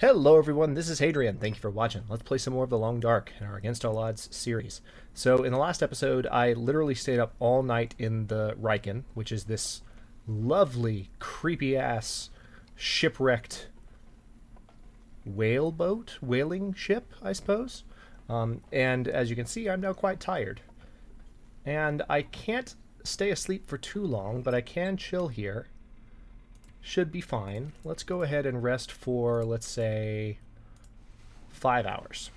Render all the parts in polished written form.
Hello everyone, this is Hadrian. Thank you for watching. Let's play some more of The Long Dark in our Against All Odds series. So in the last episode, I literally stayed up all night in the Reich, which is this lovely, creepy-ass, shipwrecked whaling ship, I suppose. And as you can see, I'm now quite tired. And I can't stay asleep for too long, but I can chill here. Should be fine. Let's go ahead and rest for, let's say, 5 hours.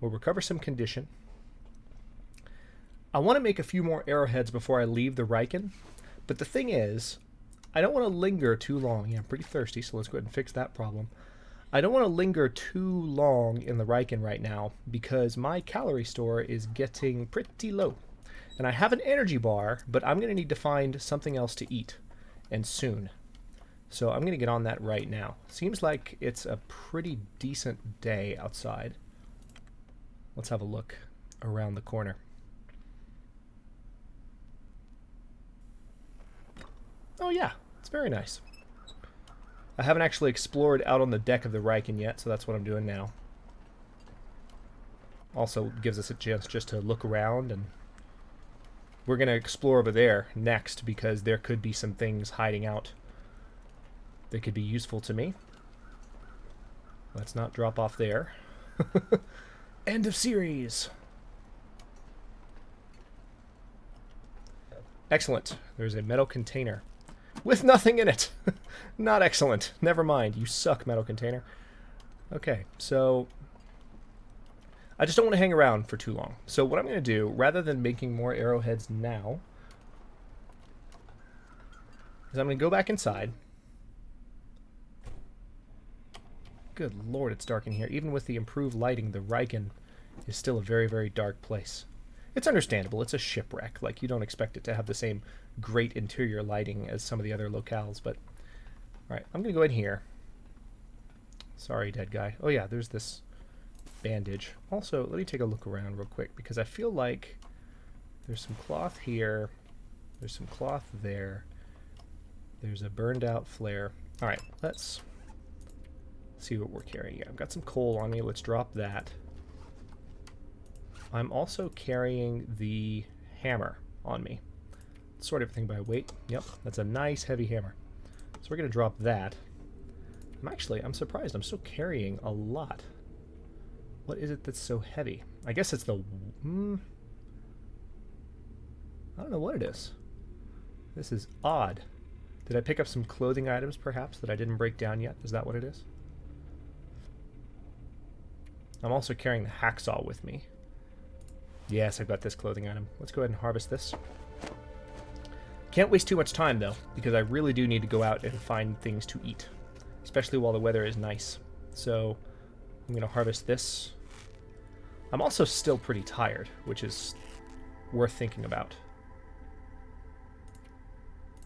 We'll recover some condition. I want to make a few more arrowheads before I leave the Reich, but the thing is, I don't want to linger too long. Yeah, I'm pretty thirsty, so let's go ahead and fix that problem. I don't want to linger too long in the Reich right now because my calorie store is getting pretty low. And I have an energy bar, but I'm going to need to find something else to eat, and soon. So I'm going to get on that right now. Seems like it's a pretty decent day outside. Let's have a look around the corner. Oh yeah, it's very nice. I haven't actually explored out on the deck of the Reich yet, so that's what I'm doing now. Also gives us a chance just to look around, and we're going to explore over there next because there could be some things hiding out that could be useful to me. Let's not drop off there. End of series. Excellent. There's a metal container with nothing in it. Not excellent. Never mind. You suck, metal container. Okay, so I just don't want to hang around for too long. So what I'm going to do, rather than making more arrowheads now, is I'm going to go back inside. Good lord, it's dark in here. Even with the improved lighting, the Reich is still a very, very dark place. It's understandable. It's a shipwreck. Like, you don't expect it to have the same great interior lighting as some of the other locales, but... Alright, I'm going to go in here. Sorry, dead guy. Oh yeah, there's this bandage. Also, let me take a look around real quick, because I feel like there's some cloth here. There's some cloth there. There's a burned out flare. Alright, let's see what we're carrying. Yeah, I've got some coal on me. Let's drop that. I'm also carrying the hammer on me. Sort everything by weight. Yep, that's a nice heavy hammer. So we're going to drop that. I'm surprised. I'm still carrying a lot. What is it that's so heavy? I guess it's the... I don't know what it is. This is odd. Did I pick up some clothing items, perhaps, that I didn't break down yet? Is that what it is? I'm also carrying the hacksaw with me. Yes, I've got this clothing item. Let's go ahead and harvest this. Can't waste too much time, though, because I really do need to go out and find things to eat, especially while the weather is nice. So I'm going to harvest this. I'm also still pretty tired, which is worth thinking about.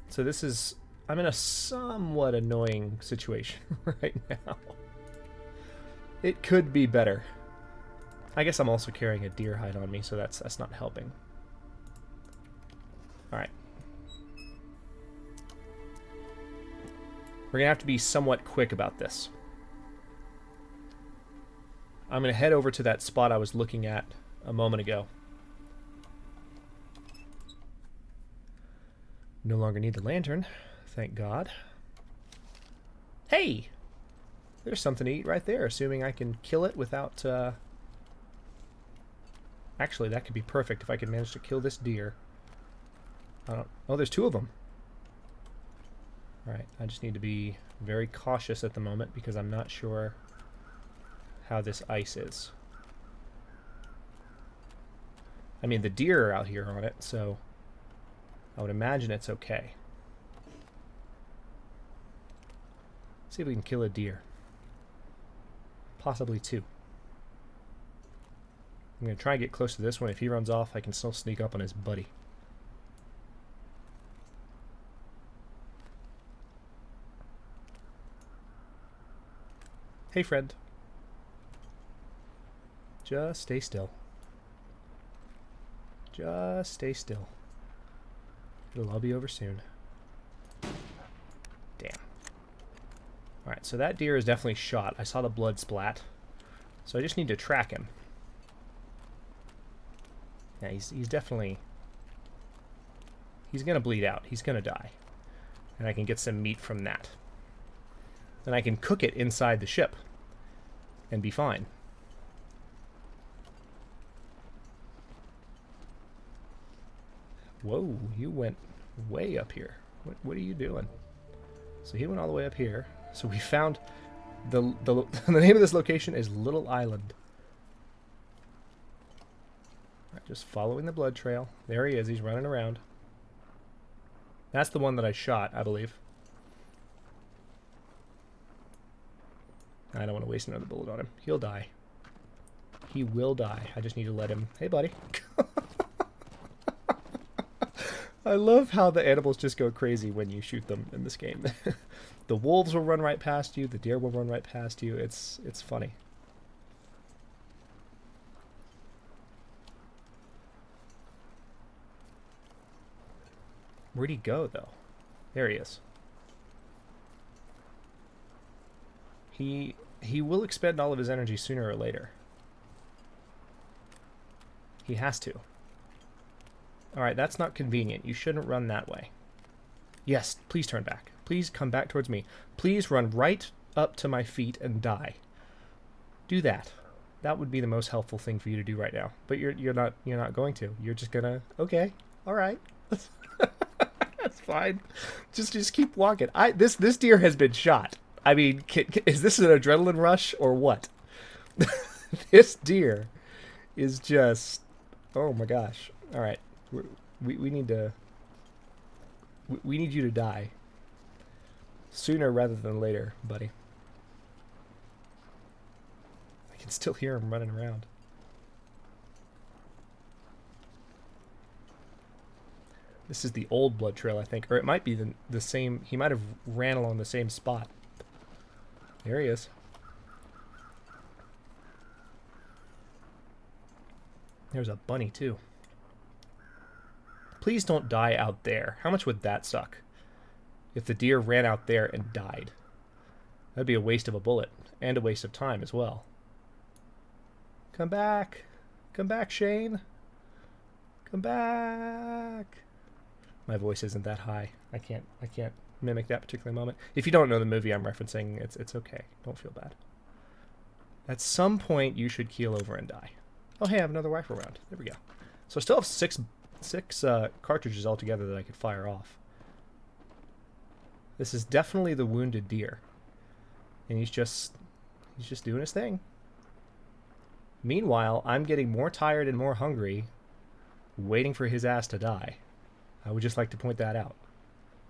So this is... I'm in a somewhat annoying situation right now. It could be better. I guess I'm also carrying a deer hide on me, so that's not helping. Alright. We're going to have to be somewhat quick about this. I'm going to head over to that spot I was looking at a moment ago. No longer need the lantern, thank God. Hey! There's something to eat right there, assuming I can kill it without... Actually, that could be perfect if I could manage to kill this deer. Oh, there's two of them. Alright, I just need to be very cautious at the moment because I'm not sure how this ice is. I mean, the deer are out here on it, so I would imagine it's okay. Let's see if we can kill a deer. Possibly two. I'm going to try and get close to this one. If he runs off, I can still sneak up on his buddy. Hey, friend. Just stay still. Just stay still. It'll all be over soon. Damn. Alright, so that deer is definitely shot. I saw the blood splat. So I just need to track him. Yeah, he's definitely... He's going to bleed out. He's going to die. And I can get some meat from that. Then I can cook it inside the ship. And be fine. Whoa, you went way up here. What are you doing? So he went all the way up here. So we found... The name of this location is Little Island. Right, just following the blood trail. There he is. He's running around. That's the one that I shot, I believe. I don't want to waste another bullet on him. He'll die. He will die. I just need to let him... Hey, buddy. I love how the animals just go crazy when you shoot them in this game. The wolves will run right past you. The deer will run right past you. It's funny. Where'd he go, though? There he is. He will expend all of his energy sooner or later. He has to. Alright, that's not convenient. You shouldn't run that way. Yes, please turn back. Please come back towards me. Please run right up to my feet and die. Do that. That would be the most helpful thing for you to do right now. But you're not going to. You're just gonna... Okay. Alright. That's fine. Just keep walking. This deer has been shot. I mean, is this an adrenaline rush or what? This deer is just... Oh my gosh. Alright. We need to... We need you to die. Sooner rather than later, buddy. I can still hear him running around. This is the old blood trail, I think. Or it might be the same... He might have ran along the same spot. There he is. There's a bunny, too. Please don't die out there. How much would that suck? If the deer ran out there and died. That'd be a waste of a bullet. And a waste of time as well. Come back. Come back, Shane. Come back. My voice isn't that high. I can't mimic that particular moment. If you don't know the movie I'm referencing, it's okay. Don't feel bad. At some point, you should keel over and die. Oh, hey, I have another rifle round. There we go. So I still have six cartridges altogether that I could fire off. This is definitely the wounded deer. And he's just doing his thing. Meanwhile, I'm getting more tired and more hungry, waiting for his ass to die. I would just like to point that out.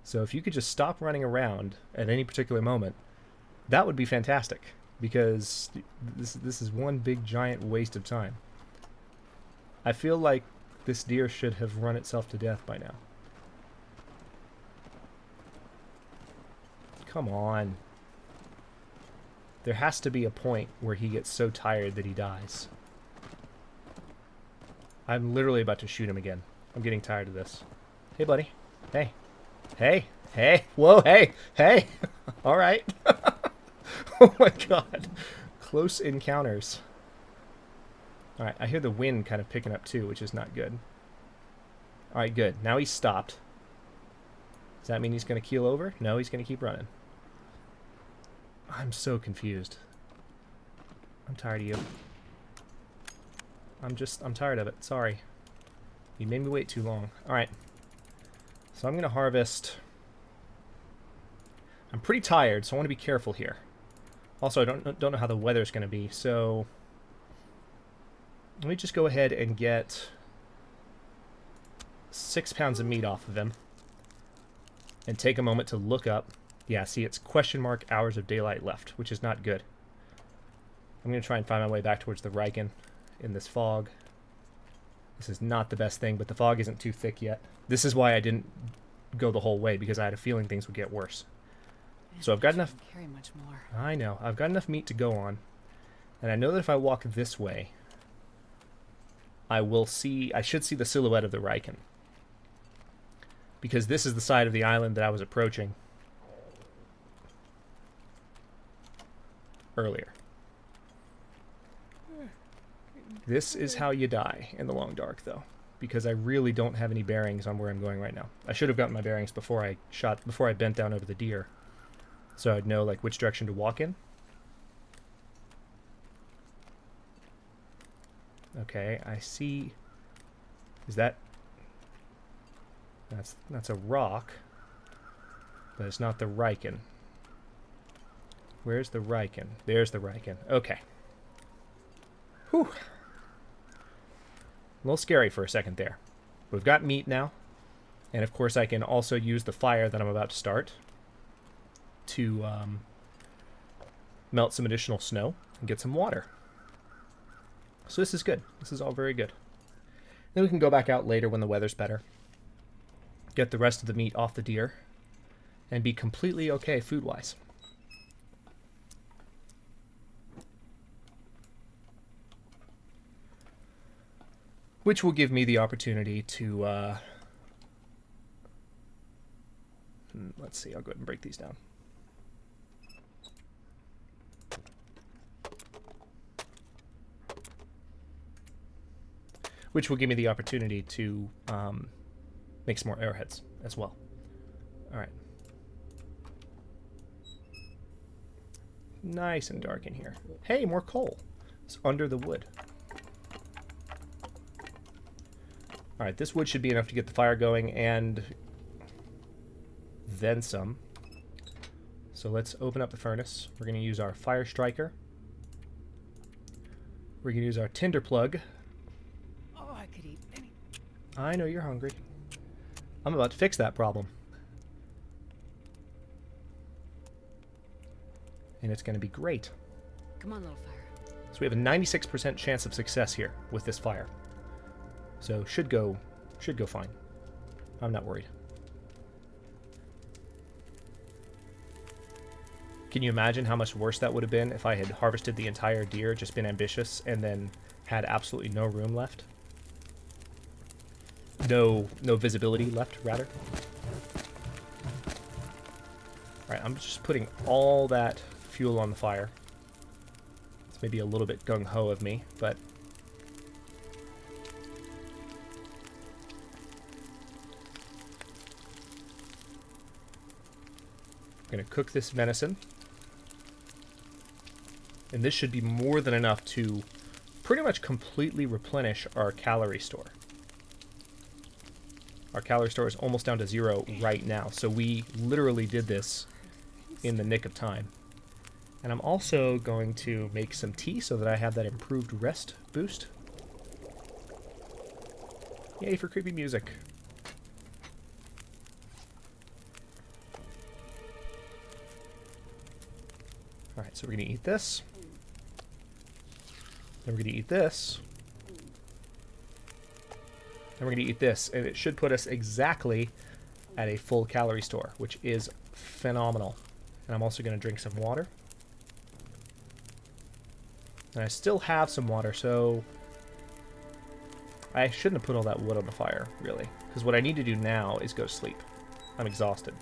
So if you could just stop running around at any particular moment, that would be fantastic. Because this is one big giant waste of time. I feel like this deer should have run itself to death by now. Come on. There has to be a point where he gets so tired that he dies. I'm literally about to shoot him again. I'm getting tired of this. Hey, buddy. Hey. Hey. Hey. Whoa, hey. Hey. All right. Oh, my God. Close encounters. All right, I hear the wind kind of picking up, too, which is not good. All right, good. Now he's stopped. Does that mean he's going to keel over? No, he's going to keep running. I'm so confused. I'm tired of you. I'm tired of it. Sorry. You made me wait too long. Alright. So I'm going to harvest... I'm pretty tired, so I want to be careful here. Also, I don't know how the weather's going to be, so... Let me just go ahead and get 6 pounds of meat off of him. And take a moment to look up. Yeah, see, it's question mark hours of daylight left, which is not good. I'm going to try and find my way back towards the Reich in this fog. This is not the best thing, but the fog isn't too thick yet. This is why I didn't go the whole way, because I had a feeling things would get worse. So I've got enough... Carry much more. I know. I've got enough meat to go on. And I know that if I walk this way, I should see the silhouette of the Reich. Because this is the side of the island that I was approaching. earlier. This is how you die in the long dark, though, because I really don't have any bearings on where I'm going right now. I should have gotten my bearings before I bent down over the deer, so I'd know like which direction to walk in. Okay, I see. Is that? That's a rock, but it's not the Reichen. Where's the Reichen? There's the Reichen. Okay. Whew. A little scary for a second there. We've got meat now. And of course I can also use the fire that I'm about to start to melt some additional snow and get some water. So this is good. This is all very good. Then we can go back out later when the weather's better. Get the rest of the meat off the deer. And be completely okay food-wise. Which will give me the opportunity to, let's see, I'll go ahead and break these down. Which will give me the opportunity to make some more arrowheads as well. Alright. Nice and dark in here. Hey, more coal. It's under the wood. Alright, this wood should be enough to get the fire going, and then some. So let's open up the furnace. We're going to use our fire striker. We're going to use our tinder plug. Oh, I could eat any. I know you're hungry. I'm about to fix that problem. And it's going to be great. Come on, little fire. So we have a 96% chance of success here with this fire. So should go fine. I'm not worried. Can you imagine how much worse that would have been if I had harvested the entire deer, just been ambitious, and then had absolutely no room left? No visibility left, rather. Alright, I'm just putting all that fuel on the fire. It's maybe a little bit gung-ho of me, but I'm going to cook this venison. And this should be more than enough to pretty much completely replenish our calorie store. Our calorie store is almost down to 0 right now, so we literally did this in the nick of time. And I'm also going to make some tea so that I have that improved rest boost. Yay for creepy music. Alright, so we're going to eat this. Then we're going to eat this. Then we're going to eat this. And it should put us exactly at a full calorie store, which is phenomenal. And I'm also going to drink some water. And I still have some water, so I shouldn't have put all that wood on the fire, really. Because what I need to do now is go to sleep. I'm exhausted.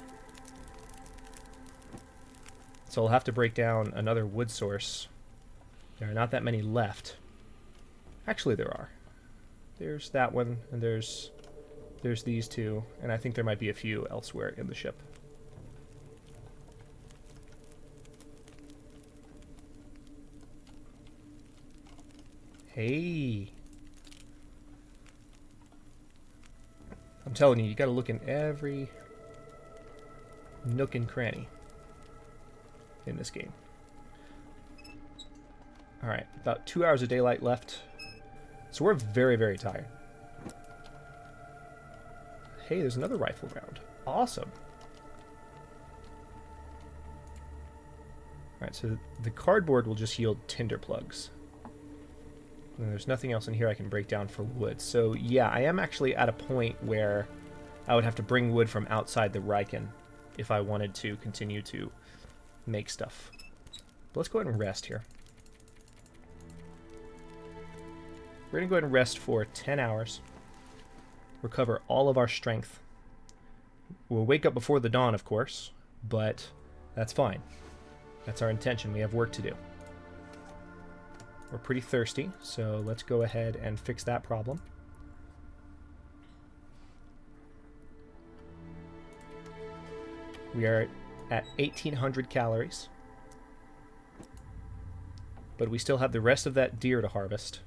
So I'll have to break down another wood source. There are not that many left. Actually, there are. There's that one, and there's these two, and I think there might be a few elsewhere in the ship. Hey. I'm telling you, you gotta look in every nook and cranny in this game. Alright, about 2 hours of daylight left. So we're very, very tired. Hey, there's another rifle round. Awesome. Alright, so the cardboard will just yield tinder plugs. And there's nothing else in here I can break down for wood. So yeah, I am actually at a point where I would have to bring wood from outside the Reichen if I wanted to continue to make stuff. But let's go ahead and rest here. We're going to go ahead and rest for 10 hours. Recover all of our strength. We'll wake up before the dawn, of course, but that's fine. That's our intention. We have work to do. We're pretty thirsty, so let's go ahead and fix that problem. We are at 1,800 calories. But we still have the rest of that deer to harvest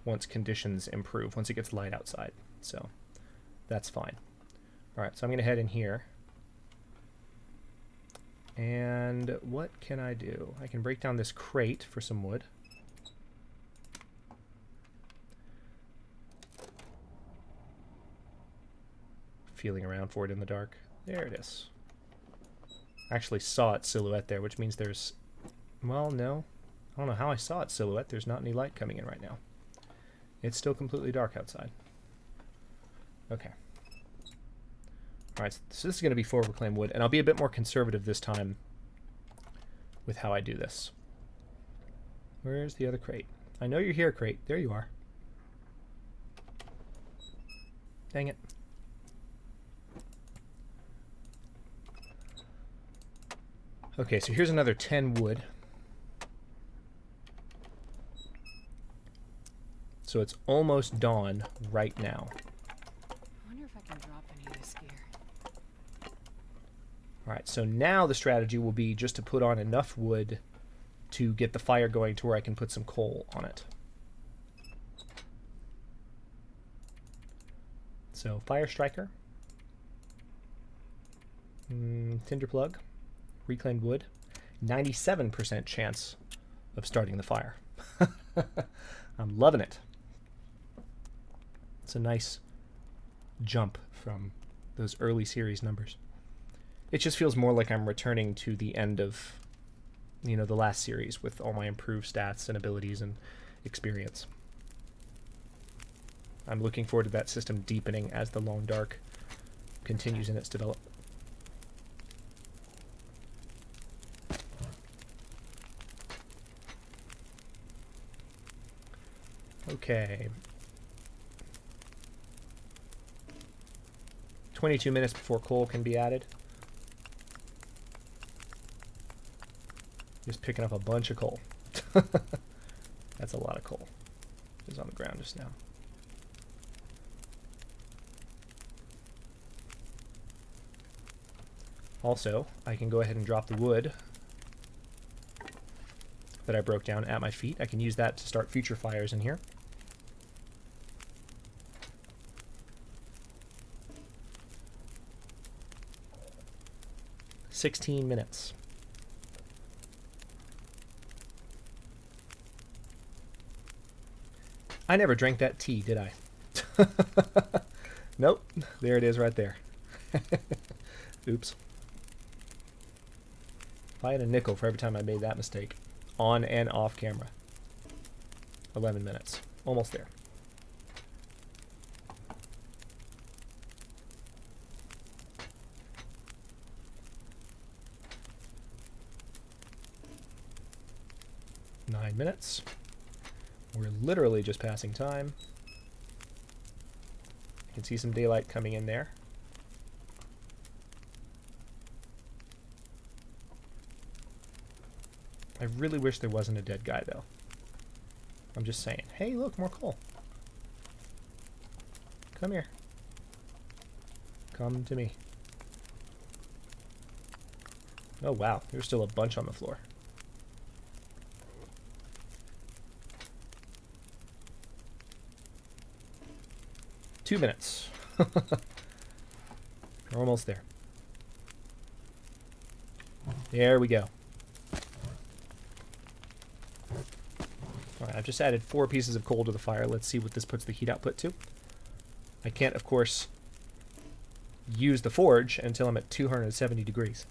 once conditions improve, once it gets light outside. So that's fine. Alright, so I'm going to head in here. And what can I do? I can break down this crate for some wood. Feeling around for it in the dark. There it is. I actually saw its silhouette there, which means there's... Well, no. I don't know how I saw its silhouette. There's not any light coming in right now. It's still completely dark outside. Okay. Alright, so this is going to be 4 reclaimed wood, and I'll be a bit more conservative this time with how I do this. Where's the other crate? I know you're here, crate. There you are. Dang it. Okay, so here's another 10 wood. So it's almost dawn right now. I wonder if I can drop any of this gear. Alright, so now the strategy will be just to put on enough wood to get the fire going to where I can put some coal on it. So, fire striker. Tinder plug. Reclaimed wood. 97% chance of starting the fire. I'm loving it. It's a nice jump from those early series numbers. It just feels more like I'm returning to the end of, you know, the last series with all my improved stats and abilities and experience. I'm looking forward to that system deepening as the Long Dark continues in its development. Okay. 22 minutes before coal can be added. Just picking up a bunch of coal. That's a lot of coal. It was on the ground just now. Also, I can go ahead and drop the wood that I broke down at my feet. I can use that to start future fires in here. "16 minutes. I never drank that tea, did I? Nope. There it is right there. Oops. If I had a nickel for every time I made that mistake, on and off camera. 11 minutes. Almost there. Nine minutes. We're literally just passing time. You can see some daylight coming in there. I really wish there wasn't a dead guy, though. I'm just saying. Hey, look, more coal. Come here. Come to me. Oh, wow. There's still a bunch on the floor. Two minutes. We're almost there. There we go. Alright, I've just added 4 pieces of coal to the fire. Let's see what this puts the heat output to. I can't, of course, use the forge until I'm at 270 degrees.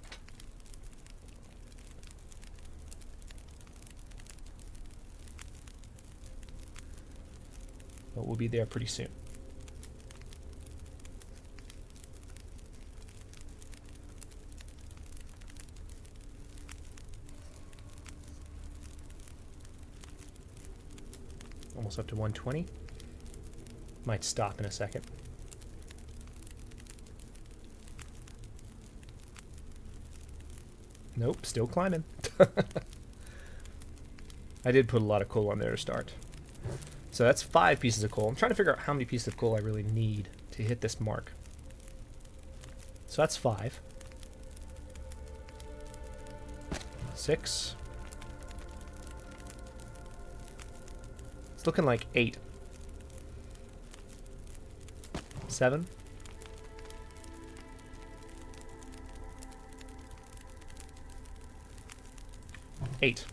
But we'll be there pretty soon. Almost up to 120. Might stop in a second. Nope, still climbing. I did put a lot of coal on there to start. So that's 5 pieces of coal. I'm trying to figure out how many pieces of coal I really need to hit this mark. So that's 5. 6. It's looking like 8. 7. 8.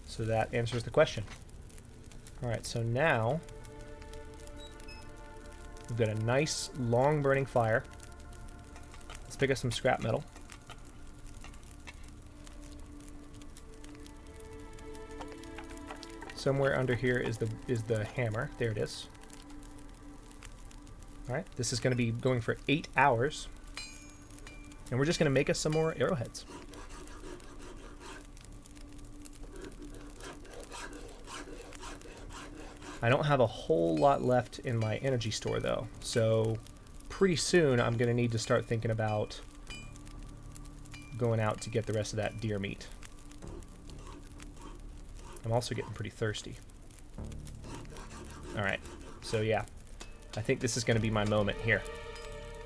So that answers the question. Alright, so now we've got a nice long burning fire. Let's pick up some scrap metal. Somewhere under here is the hammer. There it is. Alright, this is going to be going for 8 hours. And we're just going to make us some more arrowheads. I don't have a whole lot left in my energy store, though. So pretty soon I'm going to need to start thinking about going out to get the rest of that deer meat. I'm also getting pretty thirsty. Alright, so yeah. I think this is going to be my moment here.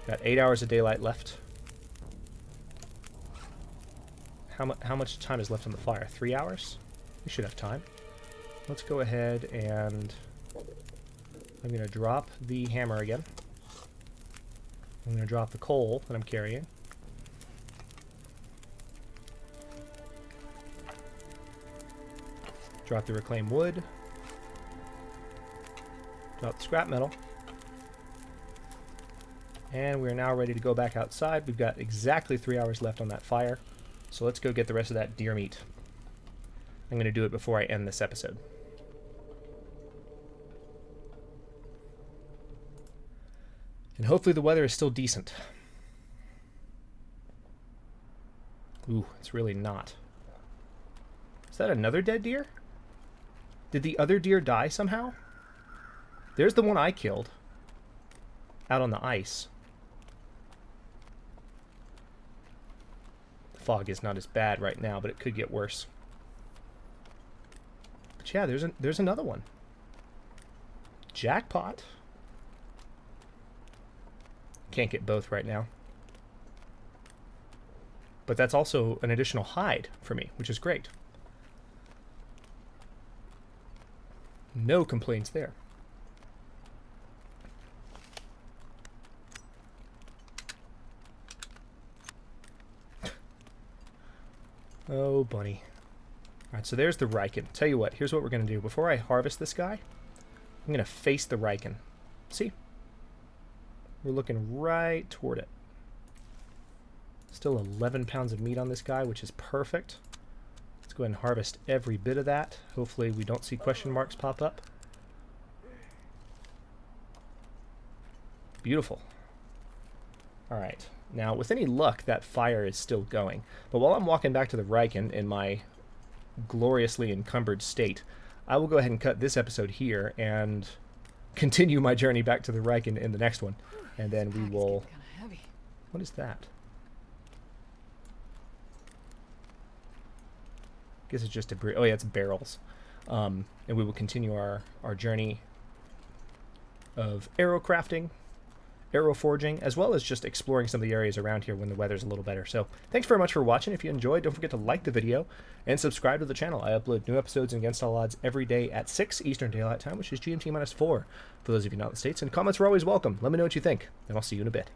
Got 8 hours of daylight left. How much time is left on the fire? 3 hours? We should have time. Let's go ahead and I'm going to drop the hammer again. I'm going to drop the coal that I'm carrying. Drop the reclaimed wood. Drop the scrap metal. And we're now ready to go back outside. We've got exactly 3 hours left on that fire. So let's go get the rest of that deer meat. I'm going to do it before I end this episode. And hopefully the weather is still decent. Ooh, it's really not. Is that another dead deer? Did the other deer die somehow? There's the one I killed. Out on the ice. The fog is not as bad right now, but it could get worse. But yeah, there's another one. Jackpot. Can't get both right now. But that's also an additional hide for me, which is great. No complaints there. Oh, bunny. Alright, so there's the Reich. Tell you what, here's what we're going to do. Before I harvest this guy, I'm going to face the Reich. See? We're looking right toward it. Still 11 pounds of meat on this guy, which is perfect. Let's go ahead and harvest every bit of that. Hopefully we don't see question marks pop up. Beautiful. Alright. Now, with any luck, that fire is still going. But while I'm walking back to the Reich in my gloriously encumbered state, I will go ahead and cut this episode here and continue my journey back to the Reich in the next one. And then we will... What is that? I guess it's just debris. Oh yeah, it's barrels. And we will continue our journey of arrow crafting, arrow forging, as well as just exploring some of the areas around here when the weather's a little better. So thanks very much for watching. If you enjoyed, don't forget to like the video and subscribe to the channel. I upload new episodes in Against All Odds every day at 6 Eastern Daylight Time, which is GMT-4 for those of you not in the States. And comments are always welcome. Let me know what you think, and I'll see you in a bit.